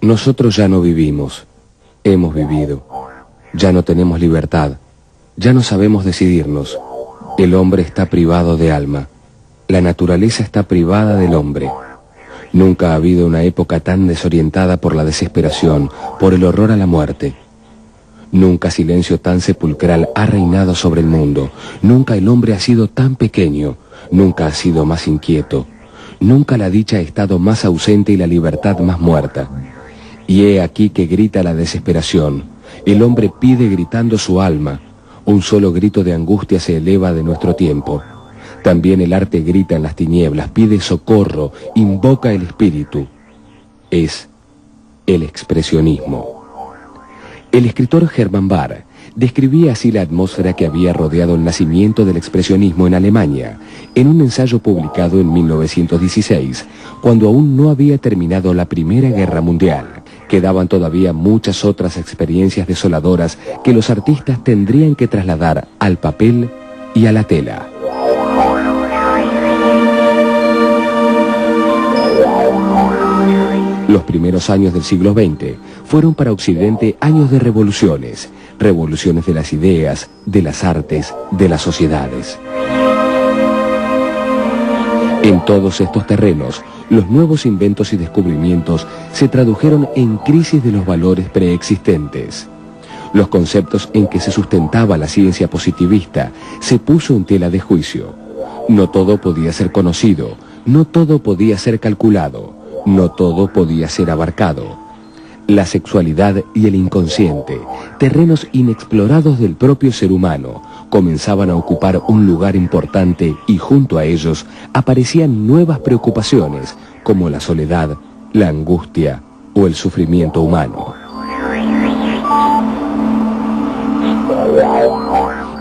Nosotros ya no vivimos, hemos vivido, ya no tenemos libertad, ya no sabemos decidirnos. El hombre está privado de alma, la naturaleza está privada del hombre. Nunca ha habido una época tan desorientada por la desesperación, por el horror a la muerte. Nunca silencio tan sepulcral ha reinado sobre el mundo, nunca el hombre ha sido tan pequeño, nunca ha sido más inquieto, nunca la dicha ha estado más ausente y la libertad más muerta. Y he aquí que grita la desesperación, el hombre pide gritando su alma, un solo grito de angustia se eleva de nuestro tiempo. También el arte grita en las tinieblas, pide socorro, invoca el espíritu. Es el expresionismo. El escritor Hermann Bahr describía así la atmósfera que había rodeado el nacimiento del expresionismo en Alemania, en un ensayo publicado en 1916, cuando aún no había terminado la Primera Guerra Mundial. Quedaban todavía muchas otras experiencias desoladoras que los artistas tendrían que trasladar al papel y a la tela. Los primeros años del siglo XX fueron para Occidente años de revoluciones, revoluciones de las ideas, de las artes, de las sociedades. En todos estos terrenos, los nuevos inventos y descubrimientos se tradujeron en crisis de los valores preexistentes. Los conceptos en que se sustentaba la ciencia positivista se puso en tela de juicio. No todo podía ser conocido, no todo podía ser calculado, no todo podía ser abarcado. La sexualidad y el inconsciente, terrenos inexplorados del propio ser humano, comenzaban a ocupar un lugar importante y junto a ellos aparecían nuevas preocupaciones como la soledad, la angustia o el sufrimiento humano.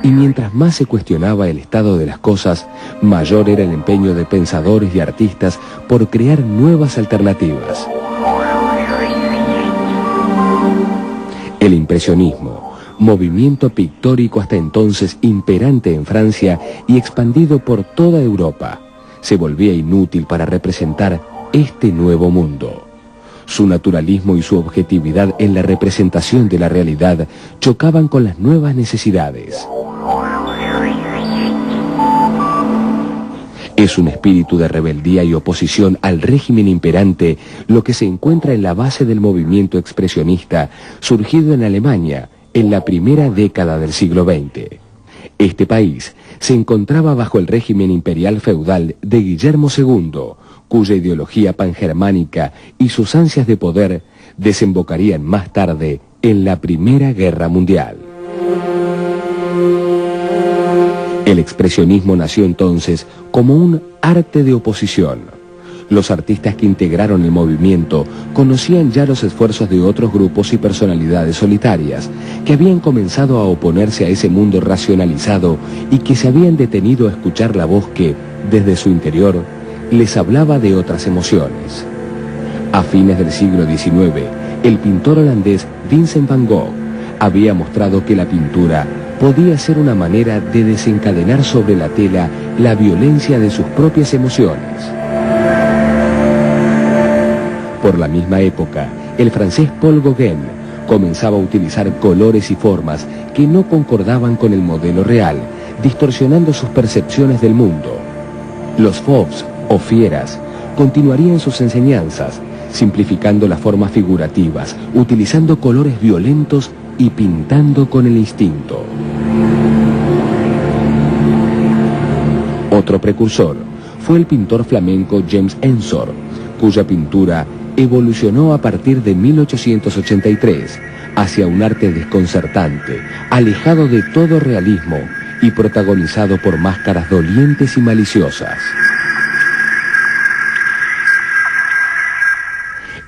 Y mientras más se cuestionaba el estado de las cosas, mayor era el empeño de pensadores y artistas por crear nuevas alternativas. El impresionismo, movimiento pictórico hasta entonces imperante en Francia y expandido por toda Europa, se volvía inútil para representar este nuevo mundo. Su naturalismo y su objetividad en la representación de la realidad chocaban con las nuevas necesidades. Es un espíritu de rebeldía y oposición al régimen imperante lo que se encuentra en la base del movimiento expresionista surgido en Alemania en la primera década del siglo XX. Este país se encontraba bajo el régimen imperial feudal de Guillermo II, cuya ideología pangermánica y sus ansias de poder desembocarían más tarde en la Primera Guerra Mundial. El expresionismo nació entonces como un arte de oposición. Los artistas que integraron el movimiento conocían ya los esfuerzos de otros grupos y personalidades solitarias que habían comenzado a oponerse a ese mundo racionalizado y que se habían detenido a escuchar la voz que, desde su interior, les hablaba de otras emociones. A fines del siglo XIX, el pintor holandés Vincent van Gogh había mostrado que la pintura podía ser una manera de desencadenar sobre la tela la violencia de sus propias emociones. Por la misma época, el francés Paul Gauguin comenzaba a utilizar colores y formas que no concordaban con el modelo real, distorsionando sus percepciones del mundo. Los fauves, o fieras, continuarían sus enseñanzas, simplificando las formas figurativas, utilizando colores violentos y pintando con el instinto. Otro precursor fue el pintor flamenco James Ensor, cuya pintura evolucionó a partir de 1883 hacia un arte desconcertante, alejado de todo realismo y protagonizado por máscaras dolientes y maliciosas.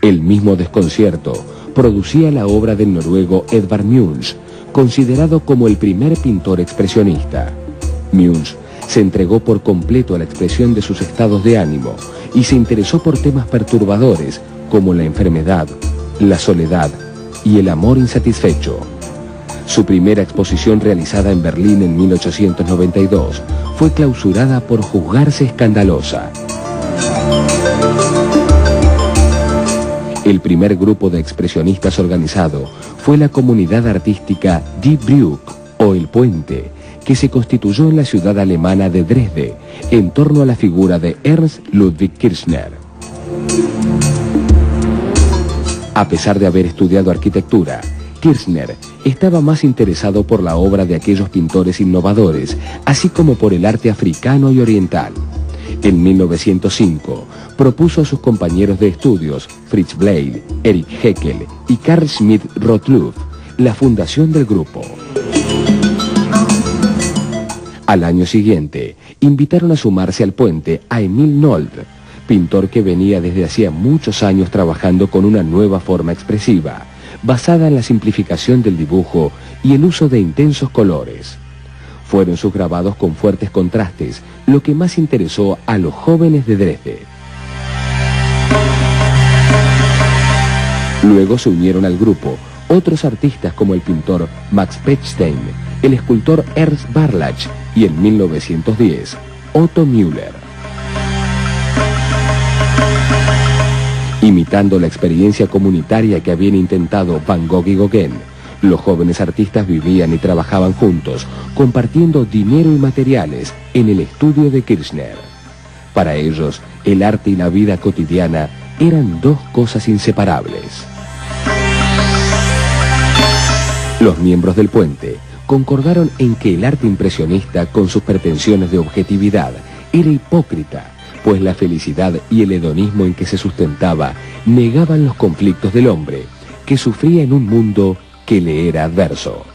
El mismo desconcierto producía la obra del noruego Edvard Munch, considerado como el primer pintor expresionista. Munch se entregó por completo a la expresión de sus estados de ánimo y se interesó por temas perturbadores como la enfermedad, la soledad y el amor insatisfecho. Su primera exposición realizada en Berlín en 1892 fue clausurada por juzgarse escandalosa. El primer grupo de expresionistas organizado fue la comunidad artística Die Brücke, o El Puente, que se constituyó en la ciudad alemana de Dresde, en torno a la figura de Ernst Ludwig Kirchner. A pesar de haber estudiado arquitectura, Kirchner estaba más interesado por la obra de aquellos pintores innovadores, así como por el arte africano y oriental. En 1905, propuso a sus compañeros de estudios, Fritz Blade, Erich Heckel y Carl Schmidt Rottluff, la fundación del grupo. Al año siguiente, invitaron a sumarse al Puente a Emil Nold, pintor que venía desde hacía muchos años trabajando con una nueva forma expresiva, basada en la simplificación del dibujo y el uso de intensos colores. Fueron sus grabados con fuertes contrastes lo que más interesó a los jóvenes de Dresde. Luego se unieron al grupo otros artistas como el pintor Max Pechstein, el escultor Ernst Barlach y en 1910, Otto Müller. Imitando la experiencia comunitaria que habían intentado Van Gogh y Gauguin, los jóvenes artistas vivían y trabajaban juntos, compartiendo dinero y materiales en el estudio de Kirchner. Para ellos, el arte y la vida cotidiana eran dos cosas inseparables. Los miembros del Puente concordaron en que el arte impresionista, con sus pretensiones de objetividad, era hipócrita, pues la felicidad y el hedonismo en que se sustentaba negaban los conflictos del hombre, que sufría en un mundo que le era adverso.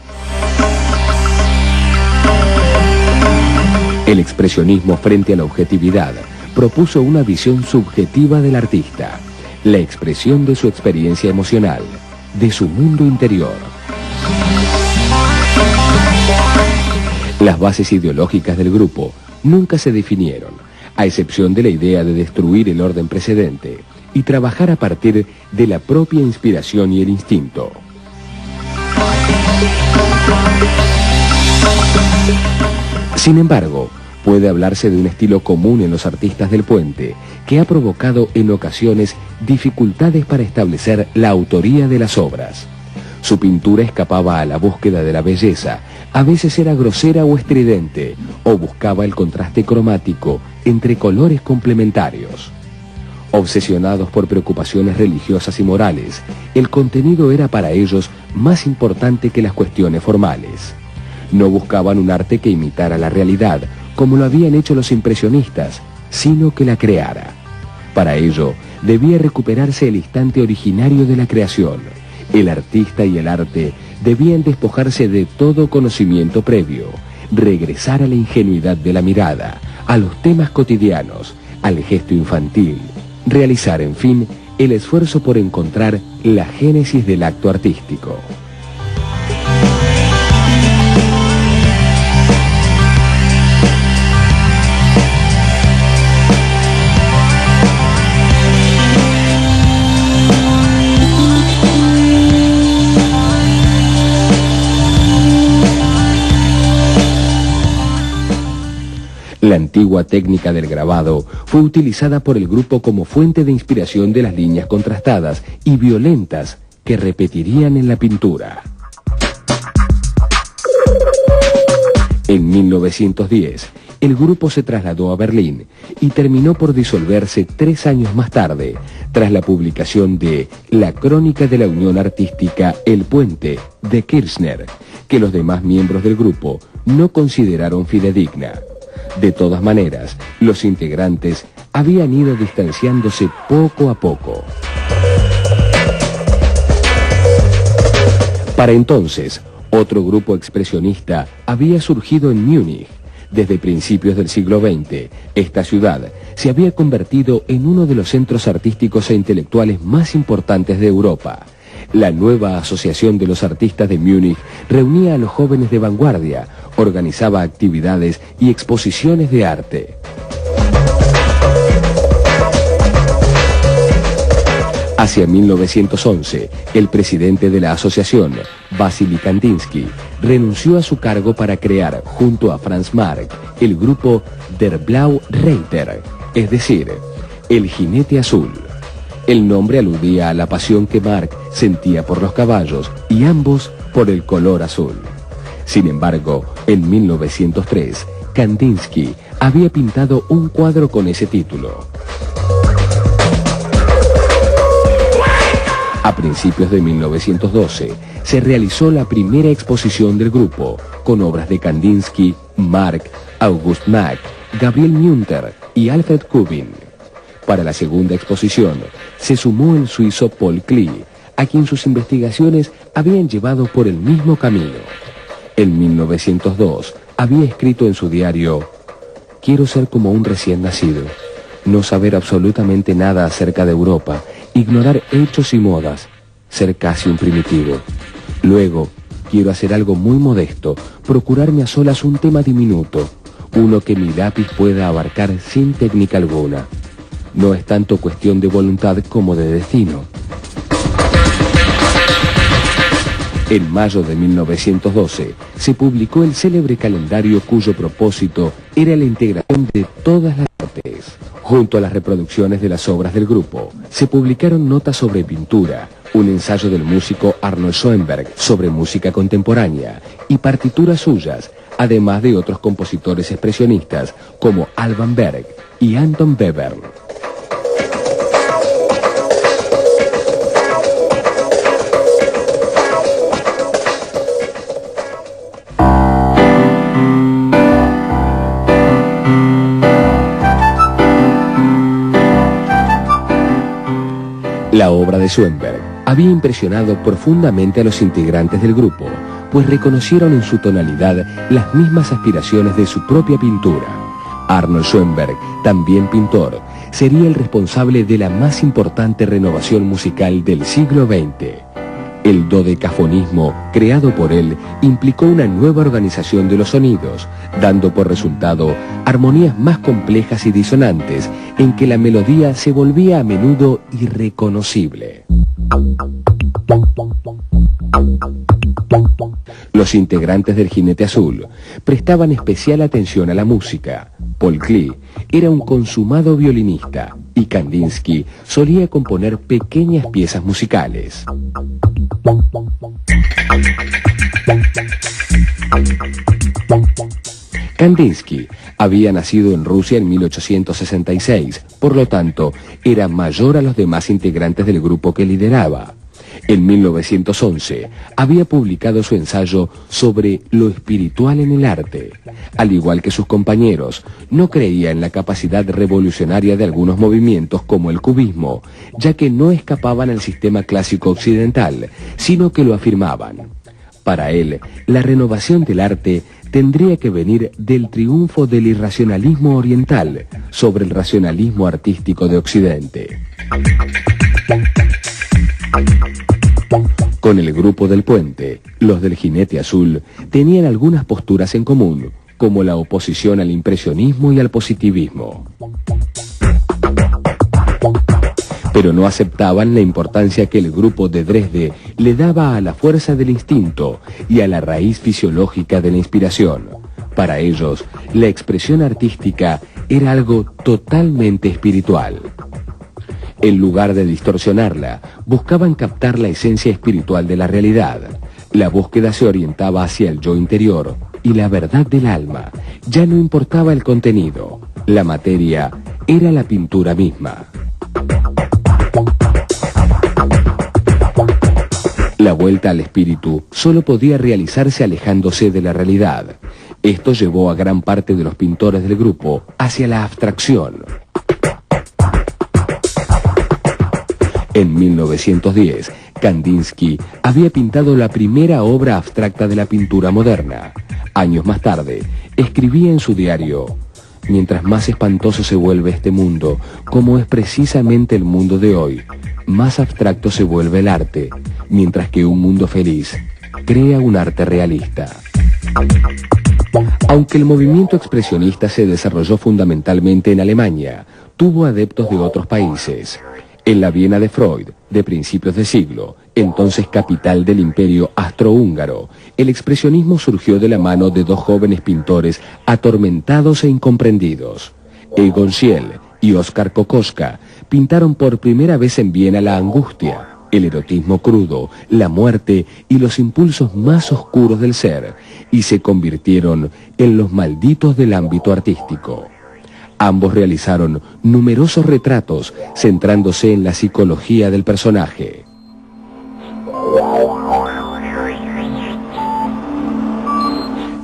El expresionismo frente a la objetividad propuso una visión subjetiva del artista, la expresión de su experiencia emocional, de su mundo interior. Las bases ideológicas del grupo nunca se definieron, a excepción de la idea de destruir el orden precedente y trabajar a partir de la propia inspiración y el instinto. Sin embargo, puede hablarse de un estilo común en los artistas del Puente, que ha provocado en ocasiones dificultades para establecer la autoría de las obras. Su pintura escapaba a la búsqueda de la belleza, a veces era grosera o estridente, o buscaba el contraste cromático entre colores complementarios. Obsesionados por preocupaciones religiosas y morales, el contenido era para ellos más importante que las cuestiones formales. No buscaban un arte que imitara la realidad, como lo habían hecho los impresionistas, sino que la creara. Para ello, debía recuperarse el instante originario de la creación. El artista y el arte debían despojarse de todo conocimiento previo, regresar a la ingenuidad de la mirada, a los temas cotidianos, al gesto infantil, realizar, en fin, el esfuerzo por encontrar la génesis del acto artístico. La antigua técnica del grabado fue utilizada por el grupo como fuente de inspiración de las líneas contrastadas y violentas que repetirían en la pintura. En 1910, el grupo se trasladó a Berlín y terminó por disolverse 3 años más tarde, tras la publicación de La Crónica de la Unión Artística El Puente, de Kirchner, que los demás miembros del grupo no consideraron fidedigna. De todas maneras, los integrantes habían ido distanciándose poco a poco. Para entonces, otro grupo expresionista había surgido en Múnich. Desde principios del siglo XX, esta ciudad se había convertido en uno de los centros artísticos e intelectuales más importantes de Europa. La nueva Asociación de los Artistas de Múnich reunía a los jóvenes de vanguardia, organizaba actividades y exposiciones de arte. Hacia 1911, el presidente de la asociación, Wassily Kandinsky, renunció a su cargo para crear, junto a Franz Marc, el grupo Der Blaue Reiter, es decir, el Jinete Azul. El nombre aludía a la pasión que Marc sentía por los caballos y ambos por el color azul. Sin embargo, en 1903, Kandinsky había pintado un cuadro con ese título. A principios de 1912 se realizó la primera exposición del grupo, con obras de Kandinsky, Marc, August Macke, Gabriel Münter y Alfred Kubin. Para la segunda exposición se sumó el suizo Paul Klee, a quien sus investigaciones habían llevado por el mismo camino. En 1902 había escrito en su diario: «Quiero ser como un recién nacido, no saber absolutamente nada acerca de Europa, ignorar hechos y modas, ser casi un primitivo. Luego, quiero hacer algo muy modesto, procurarme a solas un tema diminuto, uno que mi lápiz pueda abarcar sin técnica alguna. No es tanto cuestión de voluntad como de destino». En mayo de 1912 se publicó el célebre calendario cuyo propósito era la integración de todas las artes. Junto a las reproducciones de las obras del grupo, se publicaron notas sobre pintura, un ensayo del músico Arnold Schoenberg sobre música contemporánea y partituras suyas, además de otros compositores expresionistas como Alban Berg y Anton Webern. La obra de Schoenberg había impresionado profundamente a los integrantes del grupo, pues reconocieron en su tonalidad las mismas aspiraciones de su propia pintura. Arnold Schoenberg, también pintor, sería el responsable de la más importante renovación musical del siglo XX. El dodecafonismo, creado por él, implicó una nueva organización de los sonidos, dando por resultado armonías más complejas y disonantes, en que la melodía se volvía a menudo irreconocible. Los integrantes del Jinete Azul prestaban especial atención a la música. Paul Klee era un consumado violinista y Kandinsky solía componer pequeñas piezas musicales. Kandinsky había nacido en Rusia en 1866, por lo tanto, era mayor a los demás integrantes del grupo que lideraba. En 1911 había publicado su ensayo sobre lo espiritual en el arte. Al igual que sus compañeros, no creía en la capacidad revolucionaria de algunos movimientos como el cubismo, ya que no escapaban al sistema clásico occidental, sino que lo afirmaban. Para él, la renovación del arte tendría que venir del triunfo del irracionalismo oriental sobre el racionalismo artístico de Occidente. Con el grupo del Puente, los del Jinete Azul tenían algunas posturas en común, como la oposición al impresionismo y al positivismo. Pero no aceptaban la importancia que el grupo de Dresde le daba a la fuerza del instinto y a la raíz fisiológica de la inspiración. Para ellos, la expresión artística era algo totalmente espiritual. En lugar de distorsionarla, buscaban captar la esencia espiritual de la realidad. La búsqueda se orientaba hacia el yo interior y la verdad del alma. Ya no importaba el contenido. La materia era la pintura misma. La vuelta al espíritu solo podía realizarse alejándose de la realidad. Esto llevó a gran parte de los pintores del grupo hacia la abstracción. En 1910, Kandinsky había pintado la primera obra abstracta de la pintura moderna. Años más tarde, escribía en su diario: «Mientras más espantoso se vuelve este mundo, como es precisamente el mundo de hoy, más abstracto se vuelve el arte, mientras que un mundo feliz crea un arte realista». Aunque el movimiento expresionista se desarrolló fundamentalmente en Alemania, tuvo adeptos de otros países. En la Viena de Freud, de principios de siglo, entonces capital del imperio austrohúngaro, el expresionismo surgió de la mano de dos jóvenes pintores atormentados e incomprendidos. Egon Schiele y Oskar Kokoschka pintaron por primera vez en Viena la angustia, el erotismo crudo, la muerte y los impulsos más oscuros del ser, y se convirtieron en los malditos del ámbito artístico. Ambos realizaron numerosos retratos centrándose en la psicología del personaje.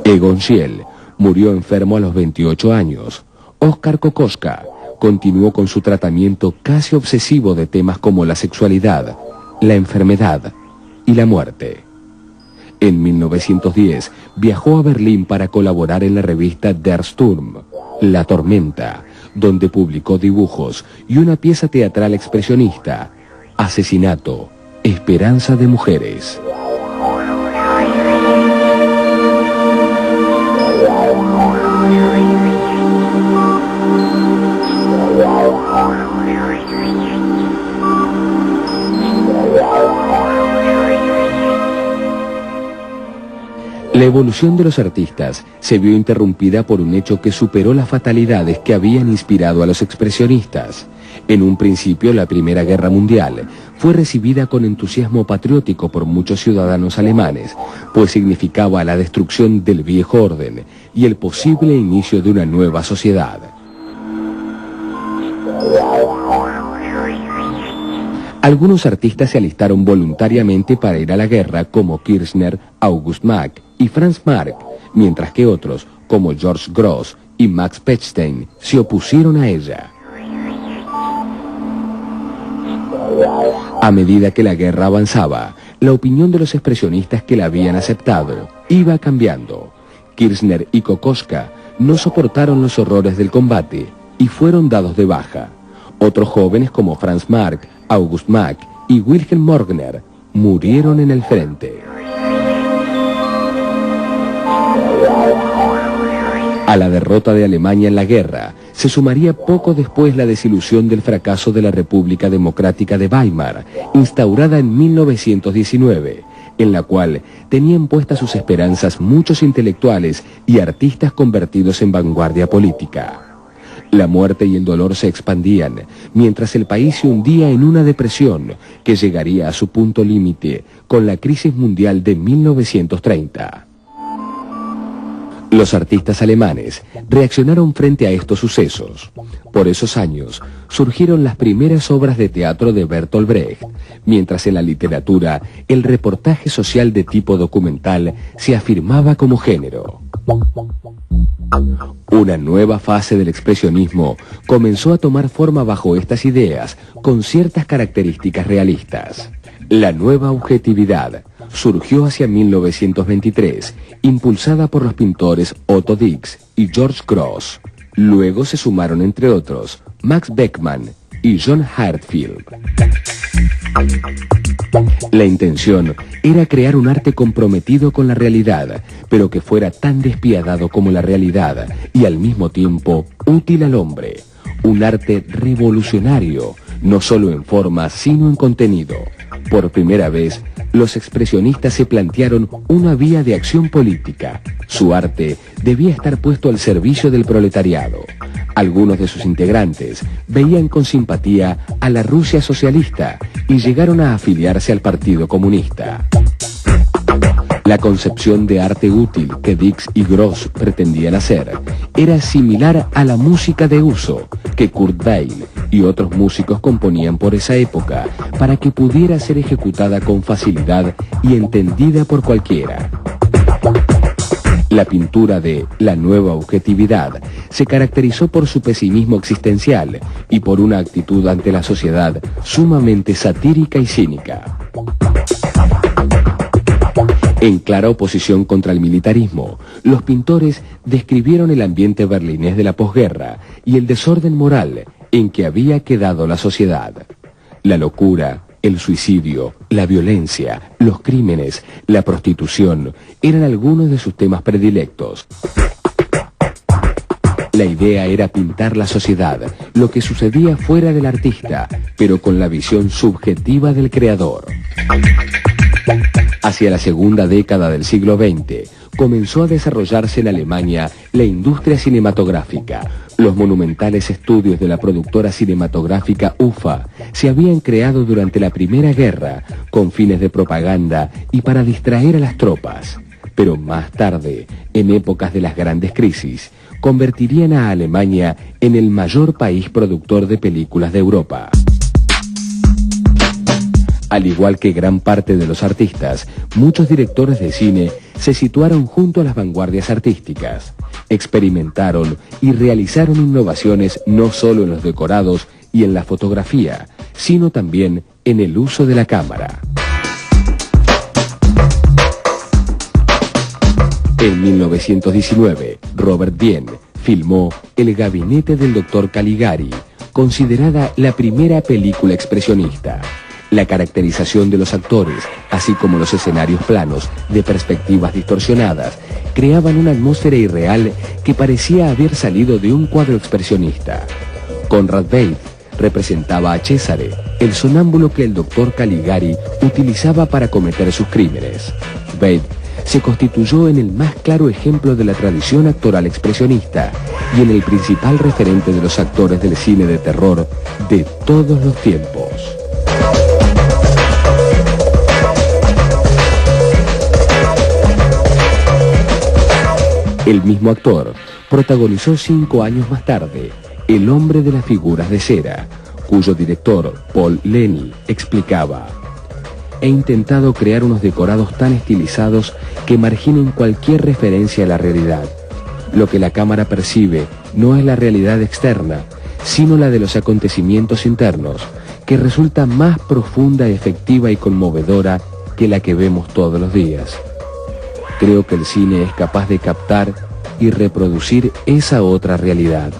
Egon Schiele murió enfermo a los 28 años. Oskar Kokoschka continuó con su tratamiento casi obsesivo de temas como la sexualidad, la enfermedad y la muerte. En 1910 viajó a Berlín para colaborar en la revista Der Sturm, La Tormenta, donde publicó dibujos y una pieza teatral expresionista, Asesinato, Esperanza de Mujeres. La evolución de los artistas se vio interrumpida por un hecho que superó las fatalidades que habían inspirado a los expresionistas. En un principio, la Primera Guerra Mundial fue recibida con entusiasmo patriótico por muchos ciudadanos alemanes, pues significaba la destrucción del viejo orden y el posible inicio de una nueva sociedad. Algunos artistas se alistaron voluntariamente para ir a la guerra, como Kirchner, August Mack y Franz Marc, mientras que otros, como George Grosz y Max Pechstein, se opusieron a ella. A medida que la guerra avanzaba, la opinión de los expresionistas que la habían aceptado iba cambiando. Kirchner y Kokoschka no soportaron los horrores del combate y fueron dados de baja. Otros jóvenes como Franz Marc, August Mack y Wilhelm Morgner murieron en el frente. A la derrota de Alemania en la guerra se sumaría poco después la desilusión del fracaso de la República Democrática de Weimar, instaurada en 1919, en la cual tenían puestas sus esperanzas muchos intelectuales y artistas convertidos en vanguardia política. La muerte y el dolor se expandían, mientras el país se hundía en una depresión que llegaría a su punto límite con la crisis mundial de 1930. Los artistas alemanes reaccionaron frente a estos sucesos. Por esos años surgieron las primeras obras de teatro de Bertolt Brecht, mientras en la literatura el reportaje social de tipo documental se afirmaba como género. Una nueva fase del expresionismo comenzó a tomar forma bajo estas ideas, con ciertas características realistas. La nueva objetividad surgió hacia 1923, impulsada por los pintores Otto Dix y George Grosz. Luego se sumaron, entre otros, Max Beckmann y John Herzfeld. La intención era crear un arte comprometido con la realidad, pero que fuera tan despiadado como la realidad y al mismo tiempo útil al hombre. Un arte revolucionario, no solo en forma, sino en contenido. Por primera vez, los expresionistas se plantearon una vía de acción política. Su arte debía estar puesto al servicio del proletariado. Algunos de sus integrantes veían con simpatía a la Rusia socialista y llegaron a afiliarse al Partido Comunista. La concepción de arte útil que Dix y Grosz pretendían hacer era similar a la música de uso que Kurt Weill y otros músicos componían por esa época para que pudiera ser ejecutada con facilidad y entendida por cualquiera. La pintura de La Nueva Objetividad se caracterizó por su pesimismo existencial y por una actitud ante la sociedad sumamente satírica y cínica. En clara oposición contra el militarismo, los pintores describieron el ambiente berlinés de la posguerra y el desorden moral en que había quedado la sociedad. La locura, el suicidio, la violencia, los crímenes, la prostitución eran algunos de sus temas predilectos. La idea era pintar la sociedad, lo que sucedía fuera del artista, pero con la visión subjetiva del creador. Hacia la segunda década del siglo XX, comenzó a desarrollarse en Alemania la industria cinematográfica. Los monumentales estudios de la productora cinematográfica UFA se habían creado durante la Primera Guerra con fines de propaganda y para distraer a las tropas. Pero más tarde, en épocas de las grandes crisis, convertirían a Alemania en el mayor país productor de películas de Europa. Al igual que gran parte de los artistas, muchos directores de cine se situaron junto a las vanguardias artísticas. Experimentaron y realizaron innovaciones no solo en los decorados y en la fotografía, sino también en el uso de la cámara. En 1919, Robert Dien filmó El gabinete del Dr. Caligari, considerada la primera película expresionista. La caracterización de los actores, así como los escenarios planos de perspectivas distorsionadas, creaban una atmósfera irreal que parecía haber salido de un cuadro expresionista. Conrad Veidt representaba a Cesare, el sonámbulo que el Dr. Caligari utilizaba para cometer sus crímenes. Veidt se constituyó en el más claro ejemplo de la tradición actoral expresionista y en el principal referente de los actores del cine de terror de todos los tiempos. El mismo actor protagonizó 5 años más tarde El hombre de las figuras de cera, cuyo director, Paul Leni, explicaba: he intentado crear unos decorados tan estilizados que marginen cualquier referencia a la realidad. Lo que la cámara percibe no es la realidad externa, sino la de los acontecimientos internos, que resulta más profunda, efectiva y conmovedora que la que vemos todos los días. Creo que el cine es capaz de captar y reproducir esa otra realidad.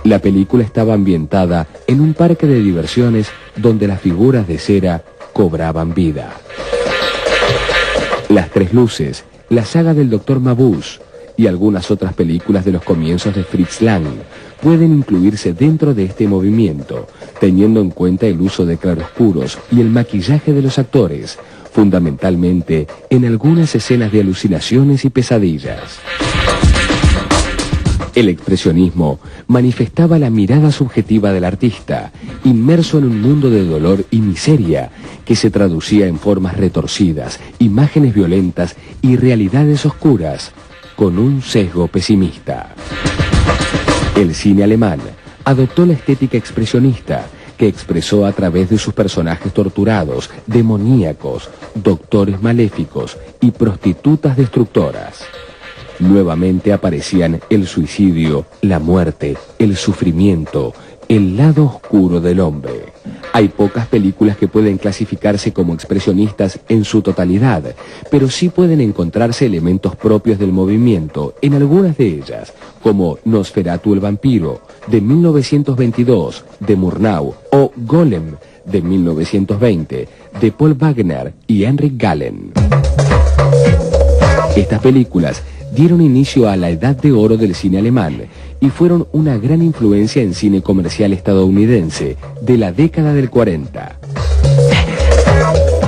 La película estaba ambientada en un parque de diversiones donde las figuras de cera cobraban vida. Las Tres Luces, la saga del Dr. Mabuse y algunas otras películas de los comienzos de Fritz Lang pueden incluirse dentro de este movimiento, teniendo en cuenta el uso de claroscuros y el maquillaje de los actores, fundamentalmente en algunas escenas de alucinaciones y pesadillas. El expresionismo manifestaba la mirada subjetiva del artista, inmerso en un mundo de dolor y miseria que se traducía en formas retorcidas, imágenes violentas y realidades oscuras, con un sesgo pesimista. El cine alemán adoptó la estética expresionista, que expresó a través de sus personajes torturados, demoníacos, doctores maléficos y prostitutas destructoras. Nuevamente aparecían el suicidio, la muerte, el sufrimiento, el lado oscuro del hombre. Hay pocas películas que pueden clasificarse como expresionistas en su totalidad, pero sí pueden encontrarse elementos propios del movimiento en algunas de ellas, como Nosferatu el vampiro, de 1922, de Murnau, o Golem, de 1920, de Paul Wagner y Henrik Gallen. Estas películas dieron inicio a la edad de oro del cine alemán y fueron una gran influencia en cine comercial estadounidense de la década del 40.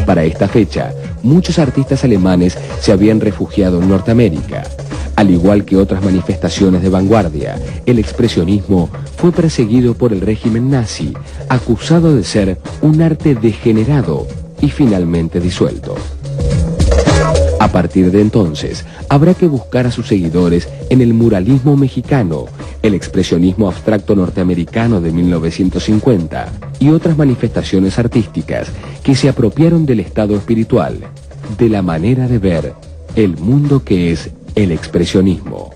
Para esta fecha, muchos artistas alemanes se habían refugiado en Norteamérica. Al igual que otras manifestaciones de vanguardia, el expresionismo fue perseguido por el régimen nazi, acusado de ser un arte degenerado y finalmente disuelto. A partir de entonces, habrá que buscar a sus seguidores en el muralismo mexicano, el expresionismo abstracto norteamericano de 1950 y otras manifestaciones artísticas que se apropiaron del estado espiritual, de la manera de ver el mundo que es el expresionismo.